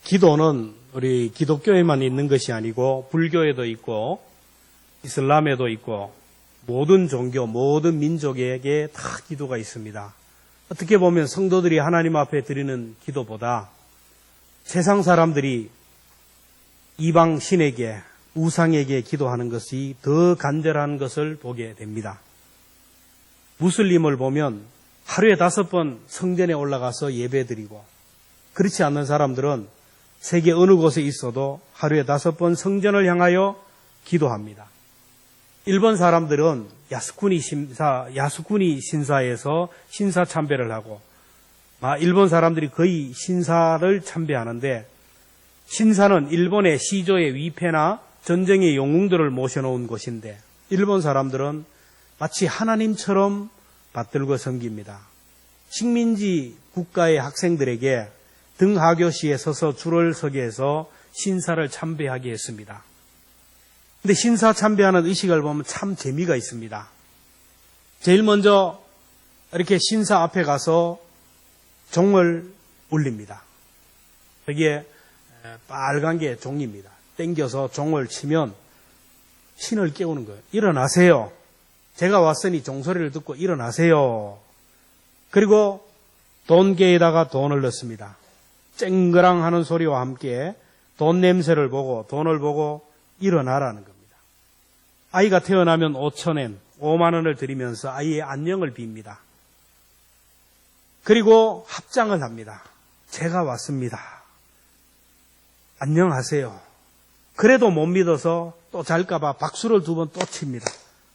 기도는 우리 기독교에만 있는 것이 아니고 불교에도 있고 이슬람에도 있고 모든 종교, 모든 민족에게 다 기도가 있습니다. 어떻게 보면 성도들이 하나님 앞에 드리는 기도보다 세상 사람들이 이방 신에게, 우상에게 기도하는 것이 더 간절한 것을 보게 됩니다. 무슬림을 보면 하루에 5번 성전에 올라가서 예배드리고, 그렇지 않는 사람들은 세계 어느 곳에 있어도 하루에 5번 성전을 향하여 기도합니다. 일본 사람들은 야스쿠니 신사에서 신사 참배를 하고, 일본 사람들이 거의 신사를 참배하는데, 신사는 일본의 시조의 위패나 전쟁의 영웅들을 모셔놓은 곳인데, 일본 사람들은 마치 하나님처럼 받들고 섬깁니다. 식민지 국가의 학생들에게 등하교시에 서서 줄을 서게 해서 신사를 참배하게 했습니다. 근데 신사 참배하는 의식을 보면 참 재미가 있습니다. 제일 먼저 이렇게 신사 앞에 가서 종을 울립니다. 여기에 빨간 게 종입니다. 땡겨서 종을 치면 신을 깨우는 거예요. 일어나세요. 제가 왔으니 종소리를 듣고 일어나세요. 그리고 돈개에다가 돈을 넣습니다. 쨍그랑 하는 소리와 함께 돈 냄새를 보고 돈을 보고 일어나라는 겁니다. 아이가 태어나면 5,000엔, 5만 원을 드리면서 아이의 안녕을 빕니다. 그리고 합장을 합니다. 제가 왔습니다. 안녕하세요. 그래도 못 믿어서 또 잘까봐 박수를 2번 또 칩니다.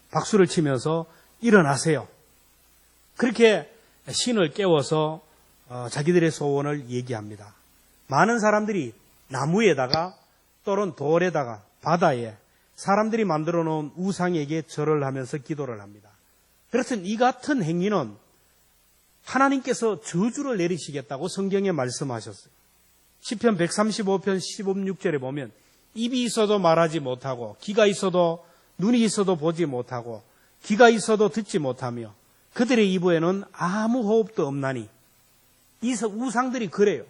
박수를 치면서 일어나세요. 그렇게 신을 깨워서 자기들의 소원을 얘기합니다. 많은 사람들이 나무에다가 또는 돌에다가 바다에 사람들이 만들어 놓은 우상에게 절을 하면서 기도를 합니다. 그렇듯 이 같은 행위는 하나님께서 저주를 내리시겠다고 성경에 말씀하셨어요. 시편 135편 16절에 보면 입이 있어도 말하지 못하고 귀가 있어도 눈이 있어도 보지 못하고 귀가 있어도 듣지 못하며 그들의 입에는 아무 호흡도 없나니. 이 우상들이 그래요.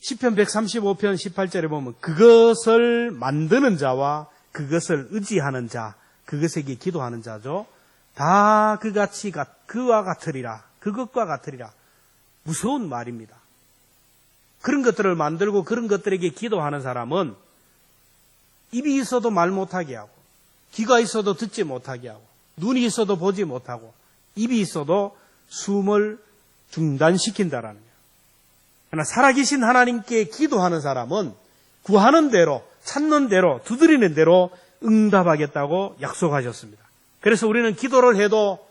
시편 135편 18절에 보면 그것을 만드는 자와 그것을 의지하는 자, 그것에게 기도하는 자죠. 다 그와 같으리라. 그것과 같으리라. 무서운 말입니다. 그런 것들을 만들고 그런 것들에게 기도하는 사람은 입이 있어도 말 못하게 하고 귀가 있어도 듣지 못하게 하고 눈이 있어도 보지 못하고 입이 있어도 숨을 중단시킨다라는 거예요. 그러나 살아계신 하나님께 기도하는 사람은 구하는 대로, 찾는 대로, 두드리는 대로 응답하겠다고 약속하셨습니다. 그래서 우리는 기도를 해도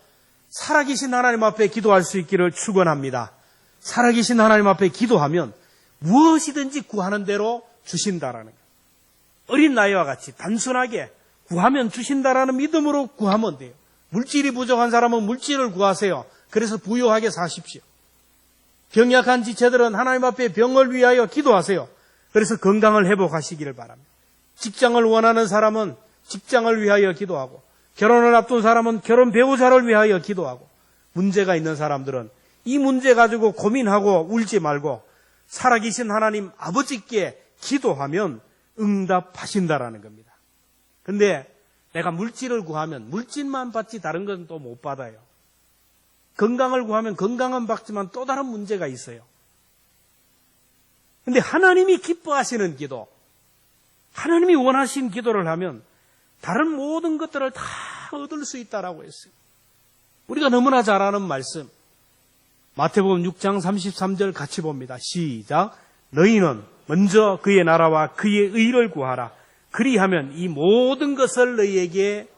살아계신 하나님 앞에 기도할 수 있기를 축원합니다. 살아계신 하나님 앞에 기도하면 무엇이든지 구하는 대로 주신다라는 거예요. 어린 나이와 같이 단순하게 구하면 주신다라는 믿음으로 구하면 돼요. 물질이 부족한 사람은 물질을 구하세요. 그래서 부유하게 사십시오. 병약한 지체들은 하나님 앞에 병을 위하여 기도하세요. 그래서 건강을 회복하시기를 바랍니다. 직장을 원하는 사람은 직장을 위하여 기도하고, 결혼을 앞둔 사람은 결혼 배우자를 위하여 기도하고, 문제가 있는 사람들은 이 문제 가지고 고민하고 울지 말고 살아계신 하나님 아버지께 기도하면 응답하신다라는 겁니다. 근데 내가 물질을 구하면 물질만 받지 다른 건 또 못 받아요. 건강을 구하면 건강은 받지만 또 다른 문제가 있어요. 근데 하나님이 기뻐하시는 기도, 하나님이 원하신 기도를 하면 다른 모든 것들을 다 얻을 수 있다라고 했어요. 우리가 너무나 잘 아는 말씀, 마태복음 6장 33절 같이 봅니다. 시작. 너희는 먼저 그의 나라와 그의 의를 구하라. 그리하면 이 모든 것을 너희에게,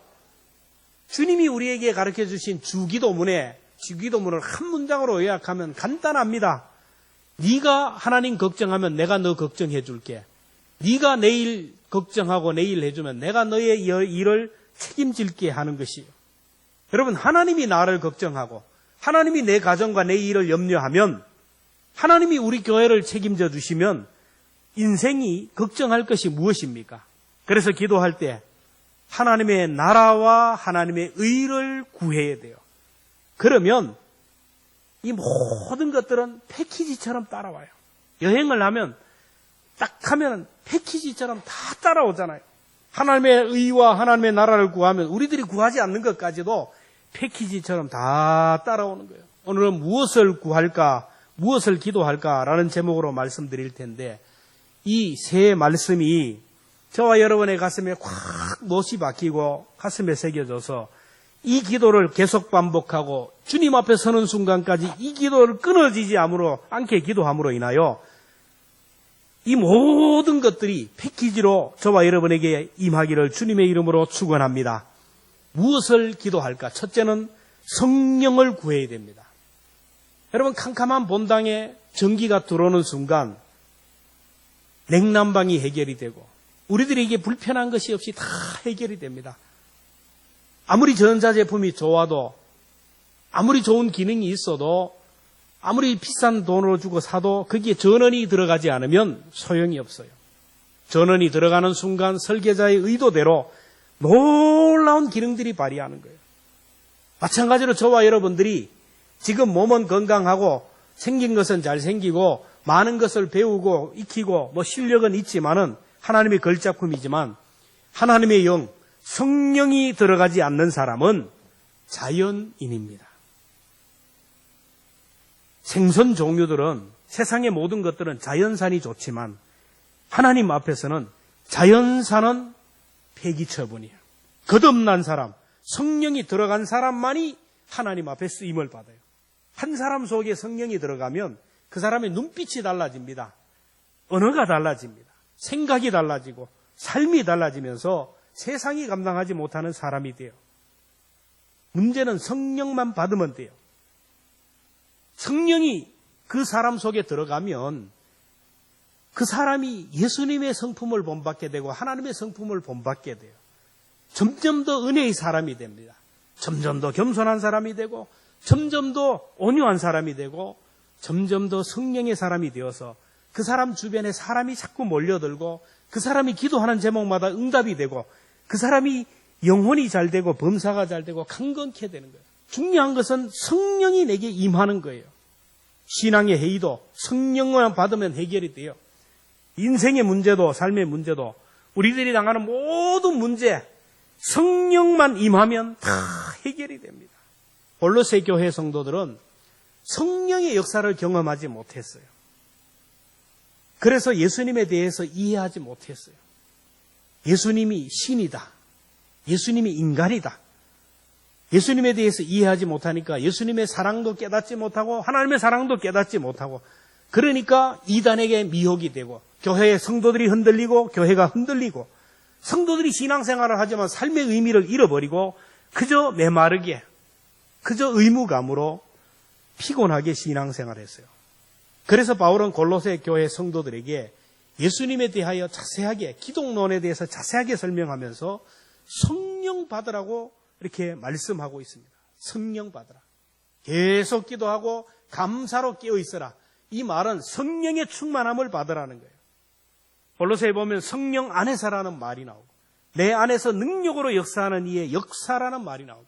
주님이 우리에게 가르쳐 주신 주기도문을 한 문장으로 요약하면 간단합니다. 네가 하나님 걱정하면 내가 너 걱정해 줄게. 네가 내일 걱정하고 내일 해주면 내가 너의 일을 책임질게 하는 것이에요. 여러분, 하나님이 나를 걱정하고 하나님이 내 가정과 내 일을 염려하면, 하나님이 우리 교회를 책임져 주시면 인생이 걱정할 것이 무엇입니까? 그래서 기도할 때 하나님의 나라와 하나님의 의를 구해야 돼요. 그러면 이 모든 것들은 패키지처럼 따라와요. 여행을 하면 딱 하면 패키지처럼 다 따라오잖아요. 하나님의 의와 하나님의 나라를 구하면 우리들이 구하지 않는 것까지도 패키지처럼 다 따라오는 거예요. 오늘은 무엇을 구할까, 무엇을 기도할까라는 제목으로 말씀드릴 텐데, 이 세 말씀이 저와 여러분의 가슴에 확 못이 박히고 가슴에 새겨져서 이 기도를 계속 반복하고 주님 앞에 서는 순간까지 이 기도를 끊어지지 않게 기도함으로 인하여 이 모든 것들이 패키지로 저와 여러분에게 임하기를 주님의 이름으로 축원합니다. 무엇을 기도할까? 첫째는 성령을 구해야 됩니다. 여러분, 캄캄한 본당에 전기가 들어오는 순간 냉난방이 해결이 되고 우리들에게 불편한 것이 없이 다 해결이 됩니다. 아무리 전자제품이 좋아도, 아무리 좋은 기능이 있어도, 아무리 비싼 돈으로 주고 사도 거기에 전원이 들어가지 않으면 소용이 없어요. 전원이 들어가는 순간 설계자의 의도대로 놀라운 기능들이 발휘하는 거예요. 마찬가지로 저와 여러분들이 지금 몸은 건강하고 생긴 것은 잘생기고 많은 것을 배우고 익히고 실력은 있지만은 하나님의 걸작품이지만 하나님의 영, 성령이 들어가지 않는 사람은 자연인입니다. 생선 종류들은, 세상의 모든 것들은 자연산이 좋지만 하나님 앞에서는 자연산은 폐기처분이에요. 거듭난 사람, 성령이 들어간 사람만이 하나님 앞에 쓰임을 받아요. 한 사람 속에 성령이 들어가면 그 사람의 눈빛이 달라집니다. 언어가 달라집니다. 생각이 달라지고 삶이 달라지면서 세상이 감당하지 못하는 사람이 돼요. 문제는 성령만 받으면 돼요. 성령이 그 사람 속에 들어가면 그 사람이 예수님의 성품을 본받게 되고 하나님의 성품을 본받게 돼요. 점점 더 은혜의 사람이 됩니다. 점점 더 겸손한 사람이 되고 점점 더 온유한 사람이 되고 점점 더 성령의 사람이 되어서 그 사람 주변에 사람이 자꾸 몰려들고 그 사람이 기도하는 제목마다 응답이 되고 그 사람이 영혼이 잘 되고 범사가 잘 되고 강건케 되는 거예요. 중요한 것은 성령이 내게 임하는 거예요. 신앙의 회의도 성령만 받으면 해결이 돼요. 인생의 문제도 삶의 문제도 우리들이 당하는 모든 문제 성령만 임하면 다 해결이 됩니다. 골로새 교회 성도들은 성령의 역사를 경험하지 못했어요. 그래서 예수님에 대해서 이해하지 못했어요. 예수님이 신이다. 예수님이 인간이다. 예수님에 대해서 이해하지 못하니까 예수님의 사랑도 깨닫지 못하고 하나님의 사랑도 깨닫지 못하고 그러니까 이단에게 미혹이 되고 교회의 성도들이 흔들리고 교회가 흔들리고 성도들이 신앙생활을 하지만 삶의 의미를 잃어버리고 그저 메마르게 그저 의무감으로 피곤하게 신앙생활을 했어요. 그래서 바울은 골로새 교회 성도들에게 예수님에 대하여 자세하게 기독론에 대해서 자세하게 설명하면서 성령 받으라고 이렇게 말씀하고 있습니다. 성령 받으라. 계속 기도하고 감사로 깨어 있어라. 이 말은 성령의 충만함을 받으라는 거예요. 골로새에 보면 성령 안에서라는 말이 나오고 내 안에서 능력으로 역사하는 이의 역사라는 말이 나오고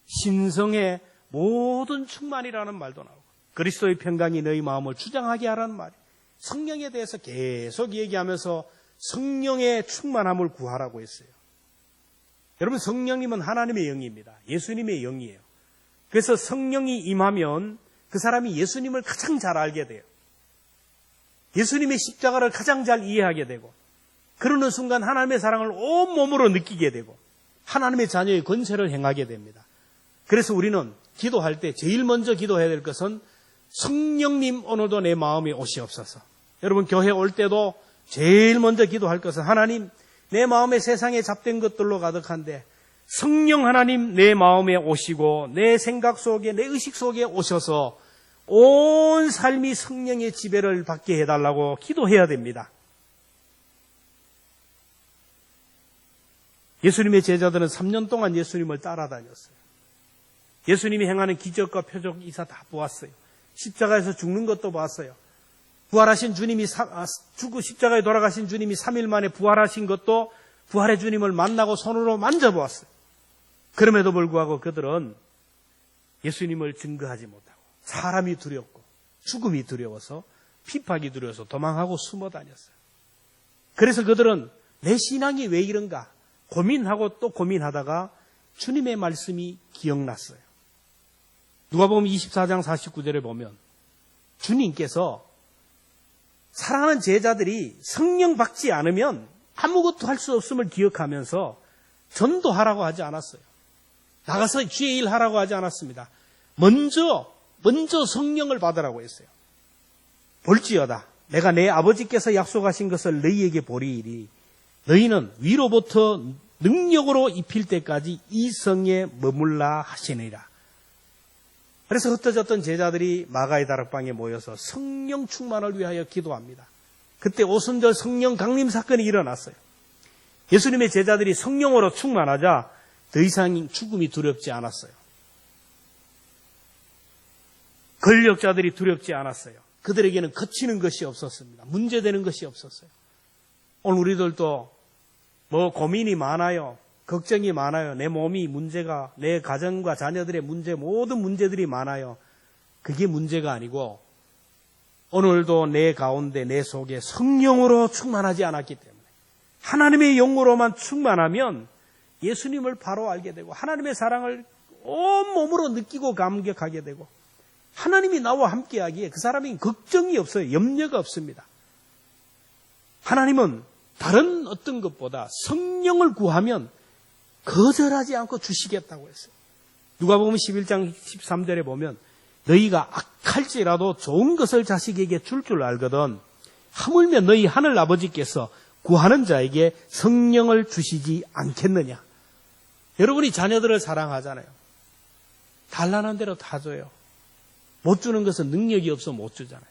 신성의 모든 충만이라는 말도 나오고 그리스도의 평강이 너희 마음을 주장하게 하라는 말이 성령에 대해서 계속 얘기하면서 성령의 충만함을 구하라고 했어요. 여러분 성령님은 하나님의 영입니다. 예수님의 영이에요. 그래서 성령이 임하면 그 사람이 예수님을 가장 잘 알게 돼요. 예수님의 십자가를 가장 잘 이해하게 되고 그러는 순간 하나님의 사랑을 온몸으로 느끼게 되고 하나님의 자녀의 권세를 행하게 됩니다. 그래서 우리는 기도할 때 제일 먼저 기도해야 될 것은 성령님 오늘도 내 마음에 오시옵소서. 여러분 교회 올 때도 제일 먼저 기도할 것은 하나님 내 마음에 세상에 잡된 것들로 가득한데 성령 하나님 내 마음에 오시고 내 생각 속에 내 의식 속에 오셔서 온 삶이 성령의 지배를 받게 해달라고 기도해야 됩니다. 예수님의 제자들은 3년 동안 예수님을 따라다녔어요. 예수님이 행하는 기적과 표적 이사 다 보았어요. 십자가에서 죽는 것도 봤어요. 부활하신 주님이 죽고 십자가에 돌아가신 주님이 3일 만에 부활하신 것도 부활의 주님을 만나고 손으로 만져보았어요. 그럼에도 불구하고 그들은 예수님을 증거하지 못하고 사람이 두렵고 죽음이 두려워서 핍박이 두려워서 도망하고 숨어 다녔어요. 그래서 그들은 내 신앙이 왜 이런가 고민하고 또 고민하다가 주님의 말씀이 기억났어요. 누가복음 24장 49절에 보면 주님께서 사랑하는 제자들이 성령 받지 않으면 아무것도 할 수 없음을 기억하면서 전도하라고 하지 않았어요. 나가서 주의 일 하라고 하지 않았습니다. 먼저 성령을 받으라고 했어요. 볼지어다 내가 내 아버지께서 약속하신 것을 너희에게 보리이리 너희는 위로부터 능력으로 입힐 때까지 이 성에 머물라 하시니라. 그래서 흩어졌던 제자들이 마가의 다락방에 모여서 성령 충만을 위하여 기도합니다. 그때 오순절 성령 강림 사건이 일어났어요. 예수님의 제자들이 성령으로 충만하자 더 이상 죽음이 두렵지 않았어요. 권력자들이 두렵지 않았어요. 그들에게는 거치는 것이 없었습니다. 문제되는 것이 없었어요. 오늘 우리들도 고민이 많아요. 걱정이 많아요. 내 몸이 문제가, 내 가정과 자녀들의 문제, 모든 문제들이 많아요. 그게 문제가 아니고 오늘도 내 가운데 내 속에 성령으로 충만하지 않았기 때문에 하나님의 영으로만 충만하면 예수님을 바로 알게 되고 하나님의 사랑을 온몸으로 느끼고 감격하게 되고 하나님이 나와 함께하기에 그 사람이 걱정이 없어요. 염려가 없습니다. 하나님은 다른 어떤 것보다 성령을 구하면 거절하지 않고 주시겠다고 했어요. 누가복음 11장 13절에 보면 너희가 악할지라도 좋은 것을 자식에게 줄 알거든 하물며 너희 하늘 아버지께서 구하는 자에게 성령을 주시지 않겠느냐. 여러분이 자녀들을 사랑하잖아요. 달라는 대로 다 줘요. 못 주는 것은 능력이 없어 못 주잖아요.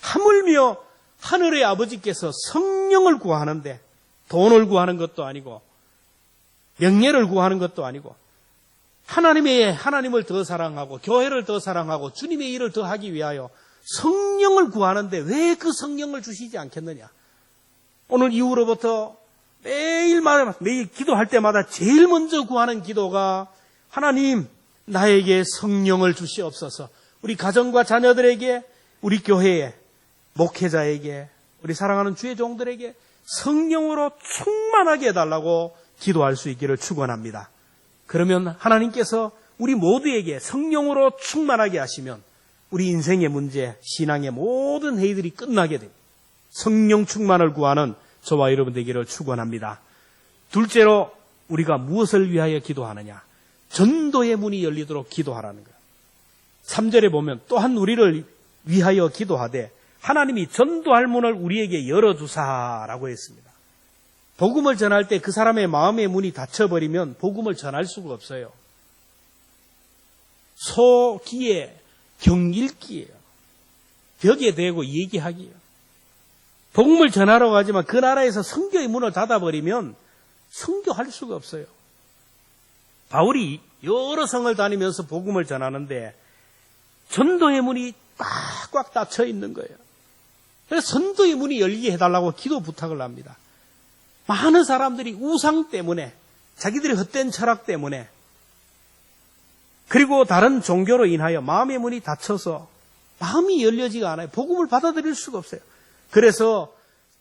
하물며 하늘의 아버지께서 성령을 구하는데 돈을 구하는 것도 아니고 명예를 구하는 것도 아니고 하나님을 더 사랑하고 교회를 더 사랑하고 주님의 일을 더 하기 위하여 성령을 구하는데 왜 그 성령을 주시지 않겠느냐. 오늘 이후로부터 매일 기도할 때마다 제일 먼저 구하는 기도가 하나님 나에게 성령을 주시옵소서. 우리 가정과 자녀들에게 우리 교회에 목회자에게 우리 사랑하는 주의 종들에게 성령으로 충만하게 해달라고 기도할 수 있기를 축원합니다. 그러면 하나님께서 우리 모두에게 성령으로 충만하게 하시면 우리 인생의 문제, 신앙의 모든 회의들이 끝나게 됩니다. 성령 충만을 구하는 저와 여러분 되기를 축원합니다. 둘째로 우리가 무엇을 위하여 기도하느냐? 전도의 문이 열리도록 기도하라는 거예요. 3절에 보면 또한 우리를 위하여 기도하되 하나님이 전도할 문을 우리에게 열어주사라고 했습니다. 복음을 전할 때 그 사람의 마음의 문이 닫혀버리면 복음을 전할 수가 없어요. 소기에 경읽기예요. 벽에 대고 얘기하기예요. 복음을 전하러 가지만 그 나라에서 선교의 문을 닫아버리면 선교할 수가 없어요. 바울이 여러 성을 다니면서 복음을 전하는데 전도의 문이 꽉꽉 닫혀 있는 거예요. 그래서 전도의 문이 열리게 해달라고 기도 부탁을 합니다. 많은 사람들이 우상 때문에 자기들의 헛된 철학 때문에 그리고 다른 종교로 인하여 마음의 문이 닫혀서 마음이 열려지가 않아요. 복음을 받아들일 수가 없어요. 그래서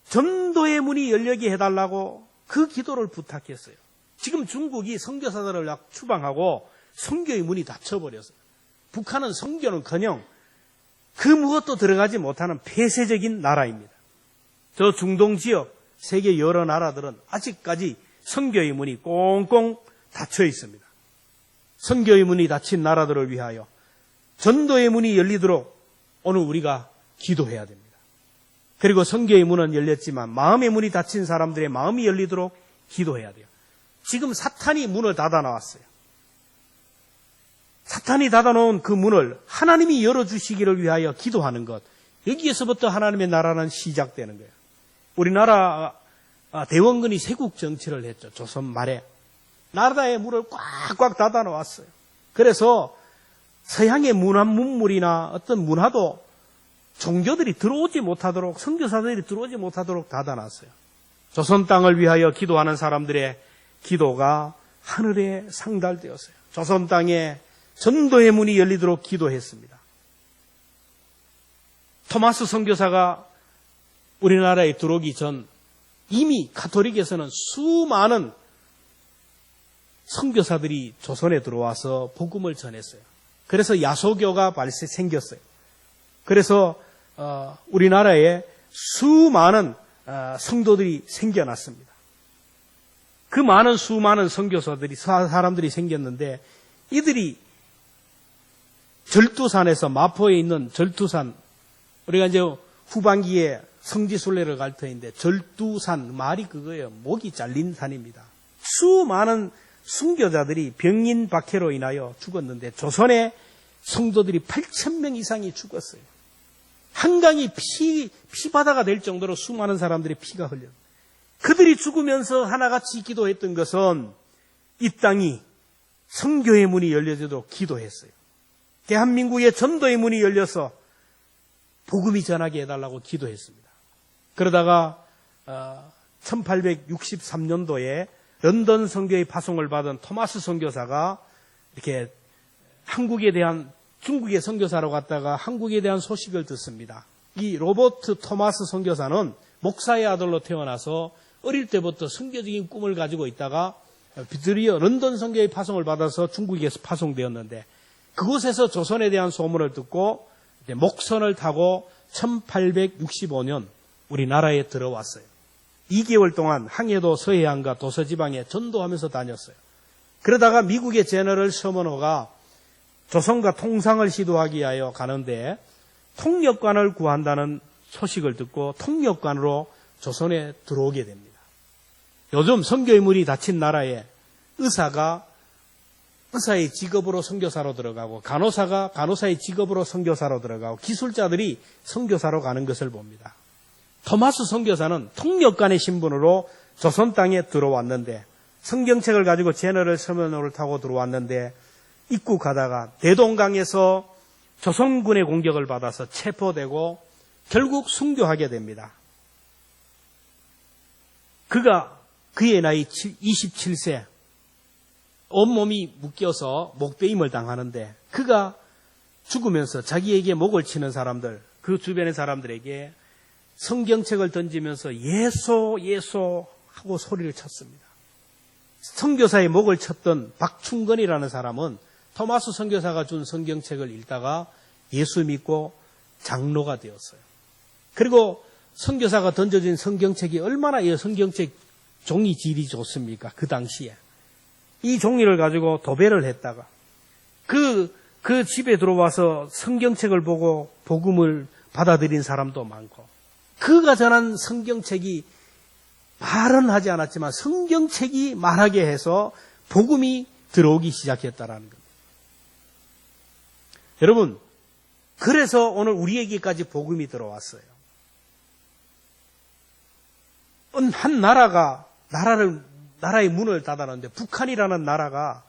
전도의 문이 열리게 해달라고 그 기도를 부탁했어요. 지금 중국이 선교사들을 추방하고 선교의 문이 닫혀버렸어요. 북한은 선교는커녕 그 무엇도 들어가지 못하는 폐쇄적인 나라입니다. 저 중동 지역 세계 여러 나라들은 아직까지 선교의 문이 꽁꽁 닫혀 있습니다. 선교의 문이 닫힌 나라들을 위하여 전도의 문이 열리도록 오늘 우리가 기도해야 됩니다. 그리고 선교의 문은 열렸지만 마음의 문이 닫힌 사람들의 마음이 열리도록 기도해야 돼요. 지금 사탄이 문을 닫아놨어요. 사탄이 닫아놓은 그 문을 하나님이 열어주시기를 위하여 기도하는 것. 여기에서부터 하나님의 나라는 시작되는 거예요. 우리나라 대원군이 세국 정치를 했죠. 조선 말에. 나라의 문을 꽉꽉 닫아놓았어요. 그래서 서양의 문물이나 어떤 문화도 종교들이 들어오지 못하도록, 선교사들이 들어오지 못하도록 닫아놨어요. 조선 땅을 위하여 기도하는 사람들의 기도가 하늘에 상달되었어요. 조선 땅에 전도의 문이 열리도록 기도했습니다. 토마스 선교사가 우리나라에 들어오기 전 이미 가톨릭에서는 수많은 선교사들이 조선에 들어와서 복음을 전했어요. 그래서 야소교가 생겼어요. 그래서 우리나라에 수많은 성도들이 생겨났습니다. 그 수많은 선교사들이 사람들이 생겼는데 이들이 절두산에서 마포에 있는 절두산, 우리가 이제 후반기에 성지순례를 갈 터인데 절두산 말이 그거예요. 목이 잘린 산입니다. 수많은 순교자들이 병인 박해로 인하여 죽었는데 조선의 성도들이 8,000명 이상이 죽었어요. 한강이 피바다가 될 정도로 수많은 사람들의 피가 흘렸어요. 그들이 죽으면서 하나같이 기도했던 것은 이 땅이 선교의 문이 열려지도록 기도했어요. 대한민국의 전도의 문이 열려서 복음이 전하게 해달라고 기도했습니다. 그러다가 1863년도에 런던 선교의 파송을 받은 토마스 선교사가 이렇게 중국의 선교사로 갔다가 한국에 대한 소식을 듣습니다. 이 로버트 토마스 선교사는 목사의 아들로 태어나서 어릴 때부터 선교적인 꿈을 가지고 있다가 드디어 런던 선교의 파송을 받아서 중국에서 파송되었는데 그곳에서 조선에 대한 소문을 듣고 목선을 타고 1865년 우리나라에 들어왔어요. 2개월 동안 항해도 서해안과 도서지방에 전도하면서 다녔어요. 그러다가 미국의 제너럴 셔먼호가 조선과 통상을 시도하기 위하여 가는데 통역관을 구한다는 소식을 듣고 통역관으로 조선에 들어오게 됩니다. 요즘 선교의 문이 닫힌 나라에 의사의 직업으로 선교사로 들어가고 간호사가 간호사의 직업으로 선교사로 들어가고 기술자들이 선교사로 가는 것을 봅니다. 토마스 선교사는 통역관의 신분으로 조선 땅에 들어왔는데 성경책을 가지고 제너럴 셔먼호를 타고 들어왔는데 입국하다가 대동강에서 조선군의 공격을 받아서 체포되고 결국 순교하게 됩니다. 그의 나이 27세, 온몸이 묶여서 목베임을 당하는데 그가 죽으면서 자기에게 목을 치는 사람들, 그 주변의 사람들에게 성경책을 던지면서 예소 예소 하고 소리를 쳤습니다. 선교사의 목을 쳤던 박충건이라는 사람은 토마스 선교사가 준 성경책을 읽다가 예수 믿고 장로가 되었어요. 그리고 선교사가 던져진 성경책이 얼마나 이 성경책 종이 질이 좋습니까? 그 당시에. 이 종이를 가지고 도배를 했다가 그 집에 들어와서 성경책을 보고 복음을 받아들인 사람도 많고 그가 전한 성경책이 말은 하지 않았지만 성경책이 말하게 해서 복음이 들어오기 시작했다라는 겁니다. 여러분, 그래서 오늘 우리에게까지 복음이 들어왔어요. 한 나라의 문을 닫아놨는데 북한이라는 나라가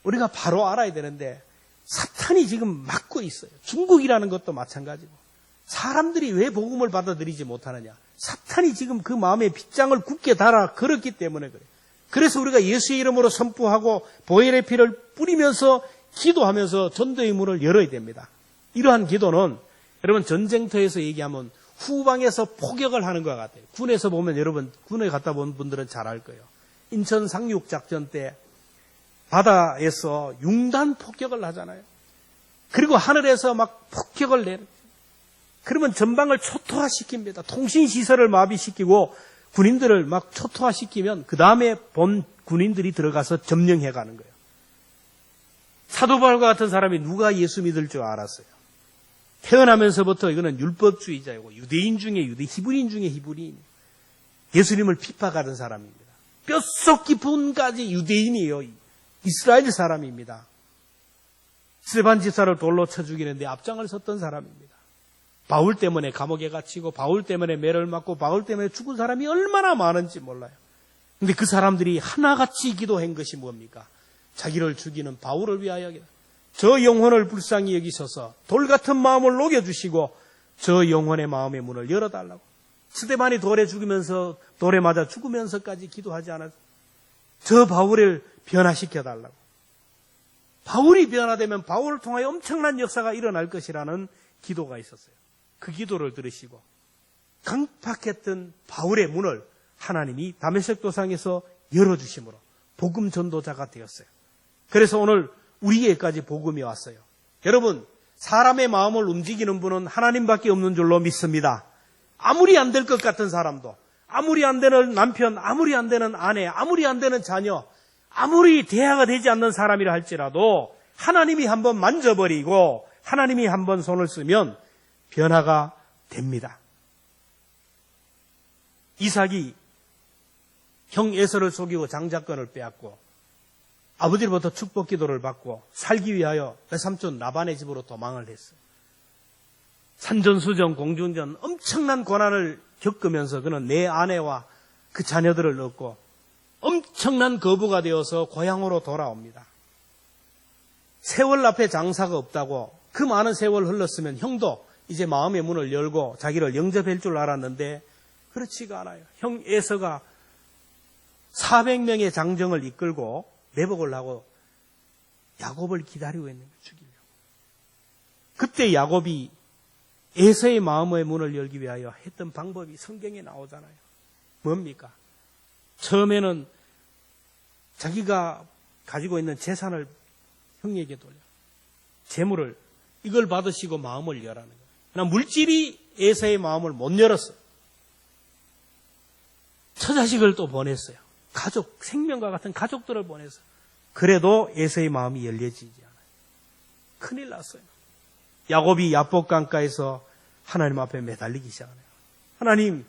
우리가 바로 알아야 되는데 사탄이 지금 막고 있어요. 중국이라는 것도 마찬가지고. 사람들이 왜 복음을 받아들이지 못하느냐. 사탄이 지금 그 마음에 빗장을 굳게 달아 걸었기 때문에 그래요. 그래서 우리가 예수의 이름으로 선포하고 보혈의 피를 뿌리면서 기도하면서 전도의 문을 열어야 됩니다. 이러한 기도는 여러분 전쟁터에서 얘기하면 후방에서 포격을 하는 것 같아요. 군에서 보면 여러분 군에 갔다 본 분들은 잘 알 거예요. 인천 상륙작전 때 바다에서 융단 폭격을 하잖아요. 그리고 하늘에서 막 폭격을 내는. 그러면 전방을 초토화시킵니다. 통신시설을 마비시키고 군인들을 막 초토화시키면 그 다음에 본 군인들이 들어가서 점령해 가는 거예요. 사도 바울과 같은 사람이 누가 예수 믿을 줄 알았어요. 태어나면서부터 이거는 율법주의자이고 유대인 중에 히브리인 중에 히브리인. 예수님을 핍박하던 사람입니다. 뼛속 깊은까지 유대인이에요. 이스라엘 사람입니다. 스데반 집사를 돌로 쳐 죽이는데 앞장을 섰던 사람입니다. 바울 때문에 감옥에 갇히고 바울 때문에 매를 맞고 바울 때문에 죽은 사람이 얼마나 많은지 몰라요. 그런데 그 사람들이 하나같이 기도한 것이 뭡니까? 자기를 죽이는 바울을 위하여 저 영혼을 불쌍히 여기셔서 돌 같은 마음을 녹여주시고 저 영혼의 마음의 문을 열어달라고. 스데반이 돌에 맞아 죽으면서까지 기도하지 않았어요. 저 바울을 변화시켜달라고. 바울이 변화되면 바울을 통하여 엄청난 역사가 일어날 것이라는 기도가 있었어요. 그 기도를 들으시고 강팍했던 바울의 문을 하나님이 다메섹 도상에서 열어주심으로 복음 전도자가 되었어요. 그래서 오늘 우리에게까지 복음이 왔어요. 여러분, 사람의 마음을 움직이는 분은 하나님밖에 없는 줄로 믿습니다. 아무리 안 될 것 같은 사람도, 아무리 안 되는 남편, 아무리 안 되는 아내, 아무리 안 되는 자녀, 아무리 대화가 되지 않는 사람이라 할지라도 하나님이 한번 만져버리고 하나님이 한번 손을 쓰면 변화가 됩니다. 이삭이 형 에서를 속이고 장자권을 빼앗고 아버지로부터 축복 기도를 받고 살기 위하여 외삼촌 라반의 집으로 도망을 했어요. 산전수전, 공중전 엄청난 고난을 겪으면서 그는 내 아내와 그 자녀들을 얻고 엄청난 거부가 되어서 고향으로 돌아옵니다. 세월 앞에 장사가 없다고 그 많은 세월 흘렀으면 형도 이제 마음의 문을 열고 자기를 영접할 줄 알았는데 그렇지가 않아요. 형 에서가 400명의 장정을 이끌고 매복을 하고 야곱을 기다리고 있는 거예요. 죽이려고. 그때 야곱이 에서의 마음의 문을 열기 위하여 했던 방법이 성경에 나오잖아요. 뭡니까? 처음에는 자기가 가지고 있는 재산을 형에게 돌려. 재물을 이걸 받으시고 마음을 열라는 거예요. 그러나 물질이 에서의 마음을 못 열었어요. 처자식을 또 보냈어요. 가족, 생명과 같은 가족들을 보냈어요. 그래도 에서의 마음이 열려지지 않아요. 큰일 났어요. 야곱이 야복강가에서 하나님 앞에 매달리기 시작하네요. 하나님,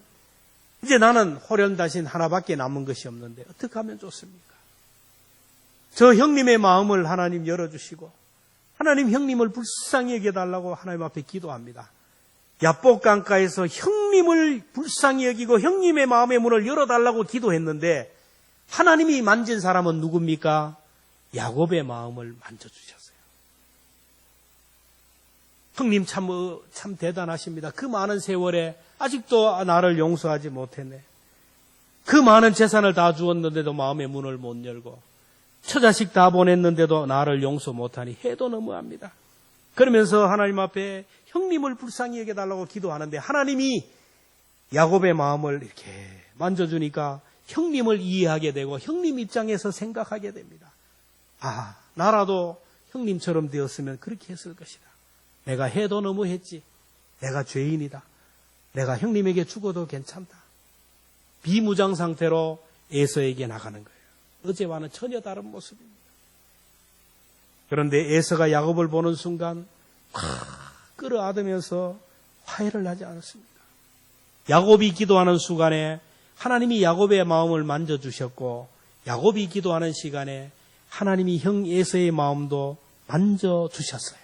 이제 나는 호련다신 하나밖에 남은 것이 없는데 어떻게 하면 좋습니까? 저 형님의 마음을 하나님 열어주시고 하나님 형님을 불쌍히 여겨달라고 하나님 앞에 기도합니다. 야복강가에서 형님을 불쌍히 여기고 형님의 마음의 문을 열어달라고 기도했는데 하나님이 만진 사람은 누굽니까? 야곱의 마음을 만져주셨어요. 형님 참 대단하십니다. 그 많은 세월에 아직도 나를 용서하지 못했네. 그 많은 재산을 다 주었는데도 마음의 문을 못 열고 처자식 다 보냈는데도 나를 용서 못하니 해도 너무합니다. 그러면서 하나님 앞에 형님을 불쌍히 여겨달라고 기도하는데 하나님이 야곱의 마음을 이렇게 만져주니까 형님을 이해하게 되고 형님 입장에서 생각하게 됩니다. 아, 나라도 형님처럼 되었으면 그렇게 했을 것이다. 내가 해도 너무했지. 내가 죄인이다. 내가 형님에게 죽어도 괜찮다. 비무장 상태로 에서에게 나가는 거예요. 어제와는 전혀 다른 모습입니다. 그런데 에서가 야곱을 보는 순간 끌어안으면서 화해를 하지 않았습니다. 야곱이 기도하는 순간에 하나님이 야곱의 마음을 만져주셨고 야곱이 기도하는 시간에 하나님이 형 에서의 마음도 만져주셨어요.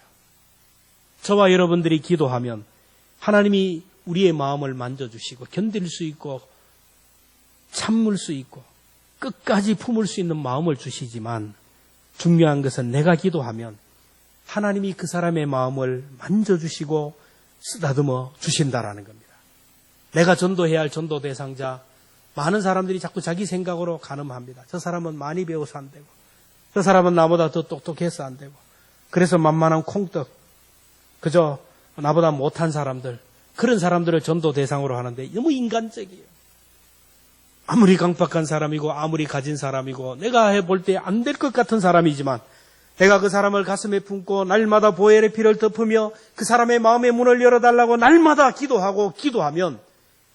저와 여러분들이 기도하면 하나님이 우리의 마음을 만져주시고 견딜 수 있고 참을 수 있고 끝까지 품을 수 있는 마음을 주시지만 중요한 것은 내가 기도하면 하나님이 그 사람의 마음을 만져주시고 쓰다듬어 주신다라는 겁니다. 내가 전도해야 할 전도 대상자, 많은 사람들이 자꾸 자기 생각으로 가늠합니다. 저 사람은 많이 배워서 안 되고 저 사람은 나보다 더 똑똑해서 안 되고 그래서 만만한 콩떡, 그저 나보다 못한 사람들, 그런 사람들을 전도 대상으로 하는데 너무 인간적이에요. 아무리 강박한 사람이고 아무리 가진 사람이고 내가 해볼 때 안 될 것 같은 사람이지만 내가 그 사람을 가슴에 품고 날마다 보혈의 피를 덮으며 그 사람의 마음의 문을 열어달라고 날마다 기도하면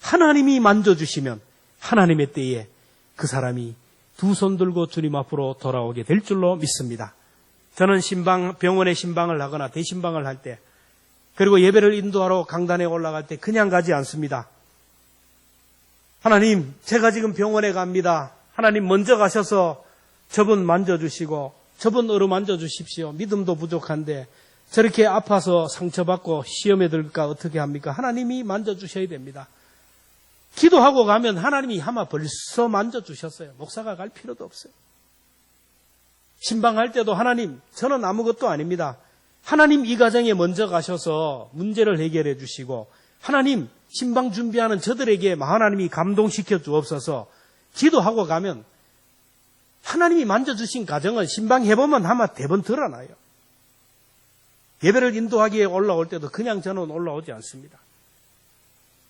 하나님이 만져주시면 하나님의 때에 그 사람이 두 손 들고 주님 앞으로 돌아오게 될 줄로 믿습니다. 저는 병원에 신방을 하거나 대신방을 할 때 그리고 예배를 인도하러 강단에 올라갈 때 그냥 가지 않습니다. 하나님, 제가 지금 병원에 갑니다. 하나님 먼저 가셔서 저분 만져주시고 저분 어루만져 주십시오. 믿음도 부족한데 저렇게 아파서 상처받고 시험에 들까 어떻게 합니까? 하나님이 만져주셔야 됩니다. 기도하고 가면 하나님이 아마 벌써 만져주셨어요. 목사가 갈 필요도 없어요. 신방할 때도 하나님, 저는 아무것도 아닙니다. 하나님 이 가정에 먼저 가셔서 문제를 해결해 주시고 하나님 신방 준비하는 저들에게 하나님이 감동시켜 주옵소서. 기도하고 가면 하나님이 만져주신 가정은 신방해보면 아마 대번 드러나요. 예배를 인도하기에 올라올 때도 그냥 저는 올라오지 않습니다.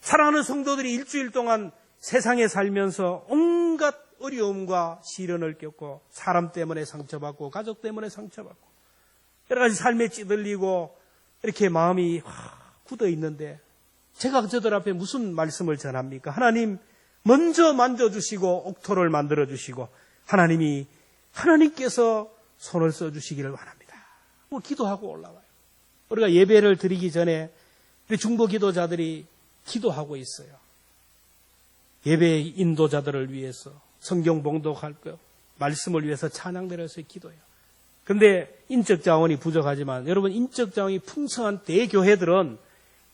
사랑하는 성도들이 일주일 동안 세상에 살면서 온갖 어려움과 시련을 겪고 사람 때문에 상처받고 가족 때문에 상처받고 여러 가지 삶에 찌들리고 이렇게 마음이 굳어 있는데 제가 저들 앞에 무슨 말씀을 전합니까? 하나님 먼저 만져주시고 옥토를 만들어주시고 하나님께서 손을 써주시기를 원합니다. 기도하고 올라와요. 우리가 예배를 드리기 전에 우리 중보 기도자들이 기도하고 있어요. 예배 인도자들을 위해서 성경 봉독할 거 말씀을 위해서 찬양대를 해서 기도해요. 그런데 인적 자원이 부족하지만 여러분 인적 자원이 풍성한 대교회들은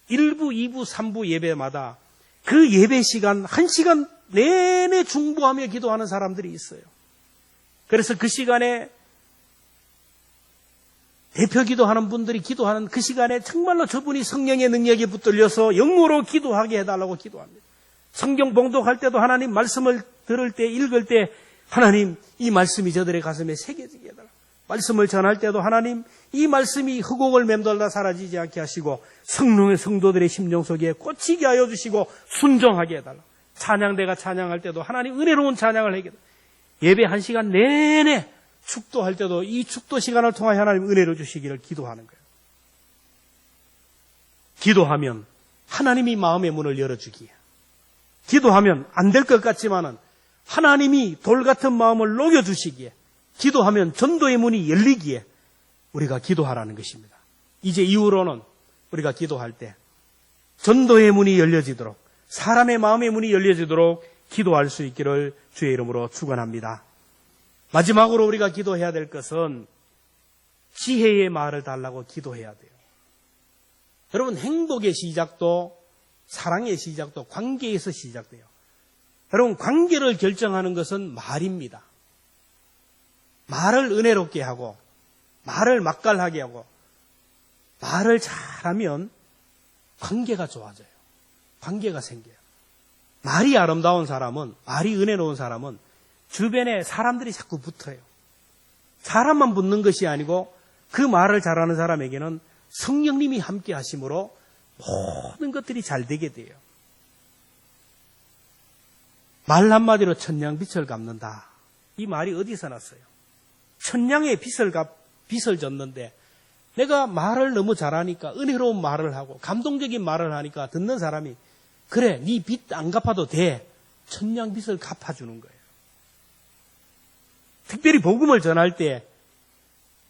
1부, 2부, 3부 예배마다 그 예배 시간 1시간 내내 중보하며 기도하는 사람들이 있어요. 그래서 그 시간에 대표 기도하는 분들이 기도하는 그 시간에 정말로 저분이 성령의 능력에 붙들려서 영으로 기도하게 해달라고 기도합니다. 성경 봉독할 때도 하나님 말씀을 들을 때 읽을 때 하나님 이 말씀이 저들의 가슴에 새겨지게 해달라. 말씀을 전할 때도 하나님 이 말씀이 흑옥을 맴돌다 사라지지 않게 하시고 성령의 성도들의 심령 속에 꽂히게 하여 주시고 순종하게 해달라. 찬양대가 찬양할 때도 하나님 은혜로운 찬양을 하게 해달라. 예배 1시간 내내 축도할 때도 이 축도 시간을 통하여 하나님 은혜를 주시기를 기도하는 거예요. 기도하면 하나님이 마음의 문을 열어주기에 기도하면 안 될 것 같지만은 하나님이 돌 같은 마음을 녹여주시기에 기도하면 전도의 문이 열리기에 우리가 기도하라는 것입니다. 이제 이후로는 우리가 기도할 때 전도의 문이 열려지도록 사람의 마음의 문이 열려지도록 기도할 수 있기를 주의 이름으로 축원합니다. 마지막으로 우리가 기도해야 될 것은 지혜의 말을 달라고 기도해야 돼요. 여러분 행복의 시작도 사랑의 시작도 관계에서 시작돼요. 여러분 관계를 결정하는 것은 말입니다. 말을 은혜롭게 하고 말을 맛깔나게 하고 말을 잘하면 관계가 좋아져요. 관계가 생겨요. 말이 아름다운 사람은 말이 은혜로운 사람은 주변에 사람들이 자꾸 붙어요. 사람만 붙는 것이 아니고 그 말을 잘하는 사람에게는 성령님이 함께 하심으로 모든 것들이 잘 되게 돼요. 말 한마디로 천냥빛을 갚는다. 이 말이 어디서 났어요? 천냥의 빛을 졌는데 내가 말을 너무 잘하니까 은혜로운 말을 하고 감동적인 말을 하니까 듣는 사람이 그래 네 빚 안 갚아도 돼. 천냥빛을 갚아주는 거예요. 특별히 복음을 전할 때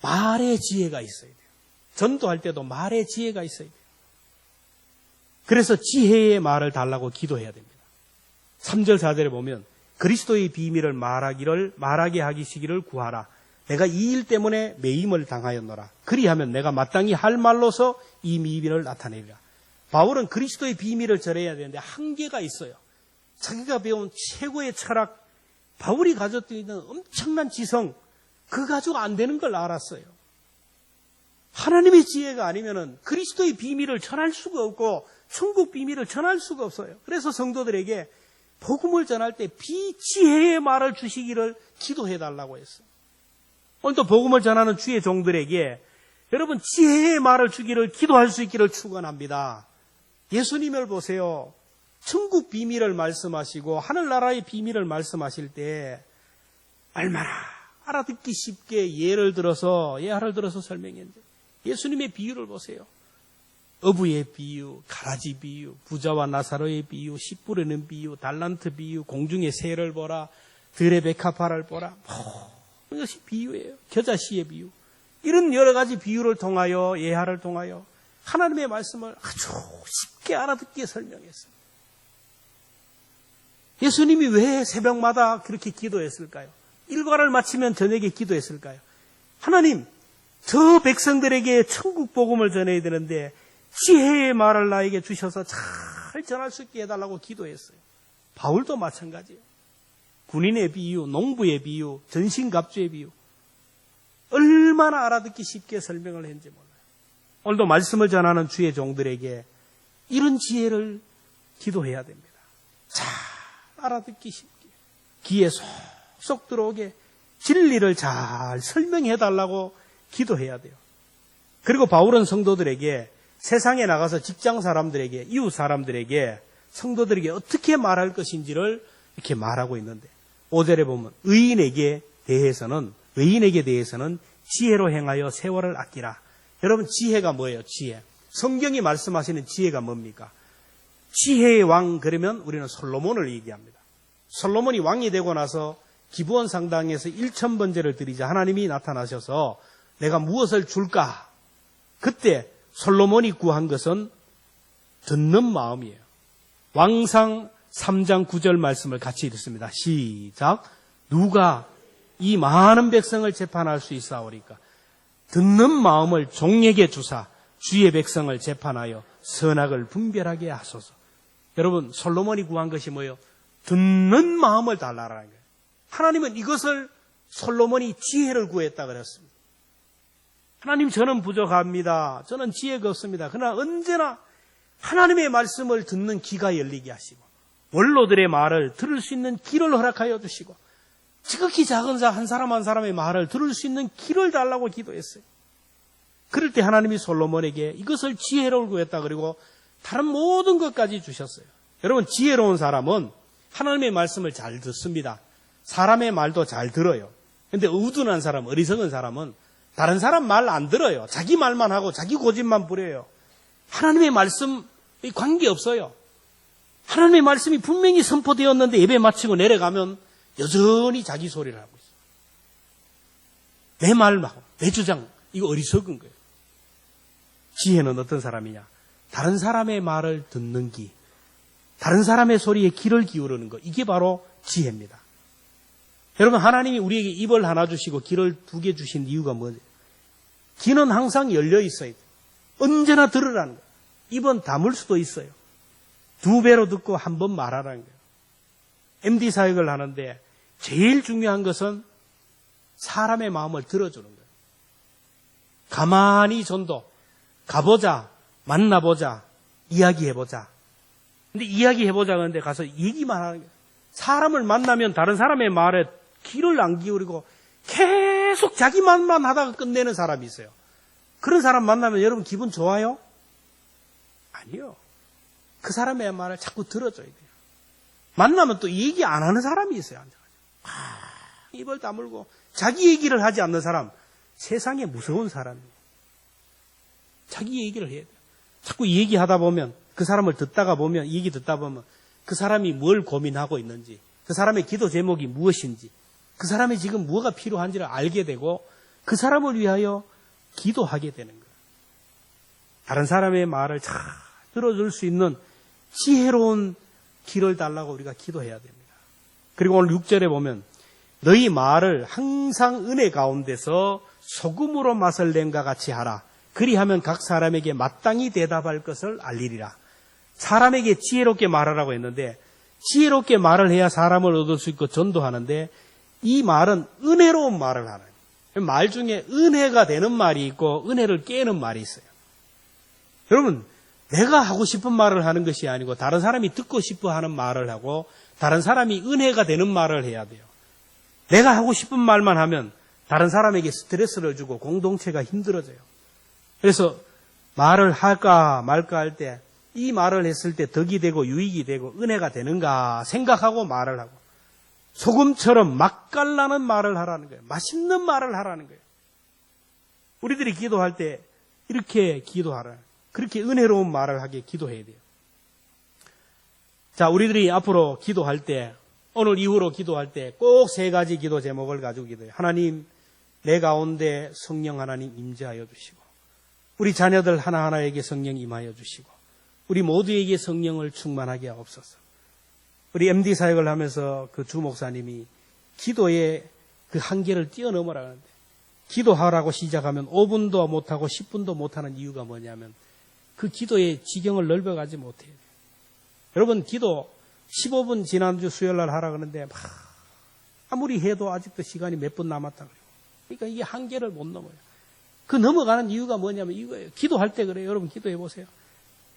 말의 지혜가 있어야 돼요. 전도할 때도 말의 지혜가 있어야 돼요. 그래서 지혜의 말을 달라고 기도해야 됩니다. 3절 4절에 보면 그리스도의 비밀을 말하게 하시기를 구하라. 내가 이 일 때문에 매임을 당하였노라. 그리하면 내가 마땅히 할 말로서 이 비밀을 나타내리라. 바울은 그리스도의 비밀을 전해야 되는데 한계가 있어요. 자기가 배운 최고의 철학, 바울이 가졌던 있는 엄청난 지성, 그거 가지고 안 되는 걸 알았어요. 하나님의 지혜가 아니면은 그리스도의 비밀을 전할 수가 없고 천국 비밀을 전할 수가 없어요. 그래서 성도들에게 복음을 전할 때 비지혜의 말을 주시기를 기도해달라고 했어요. 오늘도 복음을 전하는 주의 종들에게 여러분 지혜의 말을 주기를 기도할 수 있기를 축원합니다. 예수님을 보세요. 천국 비밀을 말씀하시고 하늘나라의 비밀을 말씀하실 때 얼마나 알아듣기 쉽게 예를 들어서 설명했는데 예수님의 비유를 보세요. 어부의 비유, 가라지 비유, 부자와 나사로의 비유, 씨 뿌리는 비유, 달란트 비유, 공중의 새를 보라, 들의 백합화를 보라. 이것이 비유예요. 겨자씨의 비유. 이런 여러 가지 비유를 통하여 예화를 통하여 하나님의 말씀을 아주 쉽게 알아듣게 설명했어요. 예수님이 왜 새벽마다 그렇게 기도했을까요? 일과를 마치면 저녁에 기도했을까요? 하나님, 저 백성들에게 천국 복음을 전해야 되는데 지혜의 말을 나에게 주셔서 잘 전할 수 있게 해달라고 기도했어요. 바울도 마찬가지예요. 군인의 비유, 농부의 비유, 전신갑주의 비유. 얼마나 알아듣기 쉽게 설명을 했는지 몰라요. 오늘도 말씀을 전하는 주의 종들에게 이런 지혜를 기도해야 됩니다. 잘 알아듣기 쉽게, 귀에 쏙쏙 들어오게 진리를 잘 설명해달라고 기도해야 돼요. 그리고 바울은 성도들에게 세상에 나가서 직장 사람들에게, 이웃 사람들에게 성도들에게 어떻게 말할 것인지를 이렇게 말하고 있는데 5절에 보면 의인에게 대해서는 지혜로 행하여 세월을 아끼라. 여러분 지혜가 뭐예요? 지혜. 성경이 말씀하시는 지혜가 뭡니까? 지혜의 왕 그러면 우리는 솔로몬을 얘기합니다. 솔로몬이 왕이 되고 나서 기브온 상당에서 1000번제를 드리자 하나님이 나타나셔서 내가 무엇을 줄까? 그때 솔로몬이 구한 것은 듣는 마음이에요. 왕상 3장 9절 말씀을 같이 읽습니다. 시작. 누가 이 많은 백성을 재판할 수 있사오리까? 듣는 마음을 종에게 주사 주의 백성을 재판하여 선악을 분별하게 하소서. 여러분 솔로몬이 구한 것이 뭐예요? 듣는 마음을 달라라는 거예요. 하나님은 이것을 솔로몬이 지혜를 구했다 그랬습니다. 하나님 저는 부족합니다. 저는 지혜가 없습니다. 그러나 언제나 하나님의 말씀을 듣는 귀가 열리게 하시고 원로들의 말을 들을 수 있는 귀를 허락하여 주시고 지극히 작은 자 한 사람 한 사람의 말을 들을 수 있는 귀를 달라고 기도했어요. 그럴 때 하나님이 솔로몬에게 이것을 지혜로울 구했다 그리고 다른 모든 것까지 주셨어요. 여러분 지혜로운 사람은 하나님의 말씀을 잘 듣습니다. 사람의 말도 잘 들어요. 그런데 우둔한 사람, 어리석은 사람은 다른 사람 말 안 들어요. 자기 말만 하고 자기 고집만 부려요. 하나님의 말씀이 관계없어요. 하나님의 말씀이 분명히 선포되었는데 예배 마치고 내려가면 여전히 자기 소리를 하고 있어요. 내 말만, 내 주장, 이거 어리석은 거예요. 지혜는 어떤 사람이냐? 다른 사람의 말을 듣는 귀, 다른 사람의 소리에 귀를 기울이는 것, 이게 바로 지혜입니다. 여러분 하나님이 우리에게 입을 하나 주시고 귀를 2개 주신 이유가 뭐죠? 귀는 항상 열려 있어야 돼요. 언제나 들으라는 거예요. 입은 다물 수도 있어요. 2배로 듣고 1번 말하라는 거예요. MD 사역을 하는데 제일 중요한 것은 사람의 마음을 들어주는 거예요. 가만히 전도, 가보자, 만나보자, 이야기해보자. 근데 이야기해보자 그러는데 가서 얘기만 하는 거예요. 사람을 만나면 다른 사람의 말에 귀를 안 기울이고 계속 자기 말만 하다가 끝내는 사람이 있어요. 그런 사람 만나면 여러분 기분 좋아요? 아니요. 그 사람의 말을 자꾸 들어줘야 돼요. 만나면 또 얘기 안 하는 사람이 있어요. 입을 다물고 자기 얘기를 하지 않는 사람, 세상에 무서운 사람이에요. 자기 얘기를 해야 돼요. 자꾸 얘기하다 보면 그 사람을 듣다가 보면 얘기 듣다 보면 그 사람이 뭘 고민하고 있는지, 그 사람의 기도 제목이 무엇인지, 그 사람이 지금 뭐가 필요한지를 알게 되고 그 사람을 위하여 기도하게 되는 거예요. 다른 사람의 말을 잘 들어줄 수 있는 지혜로운 길을 달라고 우리가 기도해야 됩니다. 그리고 오늘 6절에 보면 너희 말을 항상 은혜 가운데서 소금으로 맛을 낸과 같이 하라. 그리하면 각 사람에게 마땅히 대답할 것을 알리리라. 사람에게 지혜롭게 말하라고 했는데 지혜롭게 말을 해야 사람을 얻을 수 있고 전도하는데 이 말은 은혜로운 말을 하는 거예요. 말 중에 은혜가 되는 말이 있고 은혜를 깨는 말이 있어요. 여러분 내가 하고 싶은 말을 하는 것이 아니고 다른 사람이 듣고 싶어 하는 말을 하고 다른 사람이 은혜가 되는 말을 해야 돼요. 내가 하고 싶은 말만 하면 다른 사람에게 스트레스를 주고 공동체가 힘들어져요. 그래서 말을 할까 말까 할 때 이 말을 했을 때 덕이 되고 유익이 되고 은혜가 되는가 생각하고 말을 하고 소금처럼 맛깔나는 말을 하라는 거예요. 맛있는 말을 하라는 거예요. 우리들이 기도할 때 이렇게 기도하라. 그렇게 은혜로운 말을 하게 기도해야 돼요. 자, 우리들이 앞으로 기도할 때 오늘 이후로 기도할 때 꼭 3가지 기도 제목을 가지고 기도해요. 하나님, 내 가운데 성령 하나님 임재하여 주시고 우리 자녀들 하나하나에게 성령 임하여 주시고 우리 모두에게 성령을 충만하게 하옵소서. 우리 MD 사역을 하면서 그 주 목사님이 기도의 그 한계를 뛰어넘으라 하는데 기도하라고 시작하면 5분도 못하고 10분도 못하는 이유가 뭐냐면 그 기도의 지경을 넓어가지 못해요. 여러분 기도 15분 지난주 수요일날 하라 그러는데 아무리 해도 아직도 시간이 몇 분 남았다 그래요. 그러니까 이게 한계를 못 넘어요. 그 넘어가는 이유가 뭐냐면 이거예요. 기도할 때 그래요. 여러분 기도해 보세요.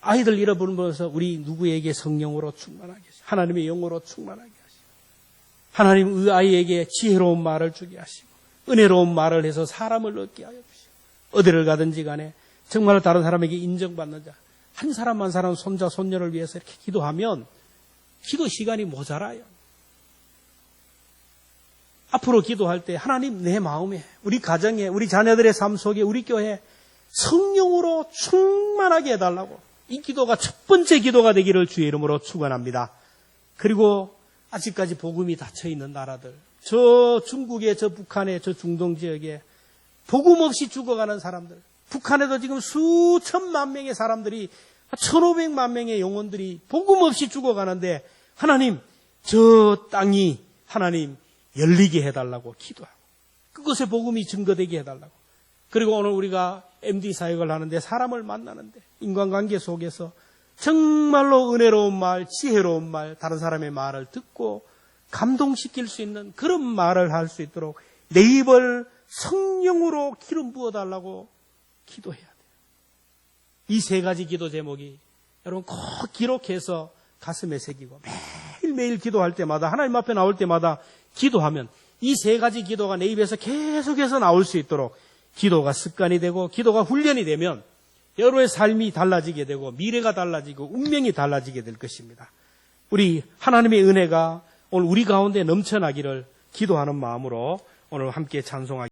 아이들 잃어버리면서 우리 누구에게 성령으로 충만하게 하시고 하나님의 영으로 충만하게 하시고 하나님 그 아이에게 지혜로운 말을 주게 하시고 은혜로운 말을 해서 사람을 얻게 하여 주시고 어디를 가든지 간에 정말 다른 사람에게 인정받는 자 한 사람 한 사람 손자 손녀를 위해서 이렇게 기도하면 기도 시간이 모자라요. 앞으로 기도할 때 하나님 내 마음에, 우리 가정에, 우리 자녀들의 삶 속에, 우리 교회에 성령으로 충만하게 해달라고, 이 기도가 첫 번째 기도가 되기를 주의 이름으로 축원합니다. 그리고 아직까지 복음이 닫혀있는 나라들, 저 중국에, 저 북한에, 저 중동 지역에 복음 없이 죽어가는 사람들, 북한에도 지금 수천만 명의 사람들이, 1,500만 명의 영혼들이 복음 없이 죽어가는데 하나님, 저 땅이 하나님 열리게 해달라고 기도하고, 그것에 복음이 증거되게 해달라고. 그리고 오늘 우리가 MD 사역을 하는데, 사람을 만나는데, 인간관계 속에서 정말로 은혜로운 말, 지혜로운 말, 다른 사람의 말을 듣고 감동시킬 수 있는 그런 말을 할 수 있도록 내 입을 성령으로 기름 부어달라고 기도해야 돼요. 이 세 가지 기도 제목이 여러분 꼭 기록해서 가슴에 새기고 매일매일 기도할 때마다, 하나님 앞에 나올 때마다 기도하면 이 세 가지 기도가 내 입에서 계속해서 나올 수 있도록 기도가 습관이 되고 기도가 훈련이 되면 여러분의 삶이 달라지게 되고 미래가 달라지고 운명이 달라지게 될 것입니다. 우리 하나님의 은혜가 오늘 우리 가운데 넘쳐나기를 기도하는 마음으로 오늘 함께 찬송하겠습니다.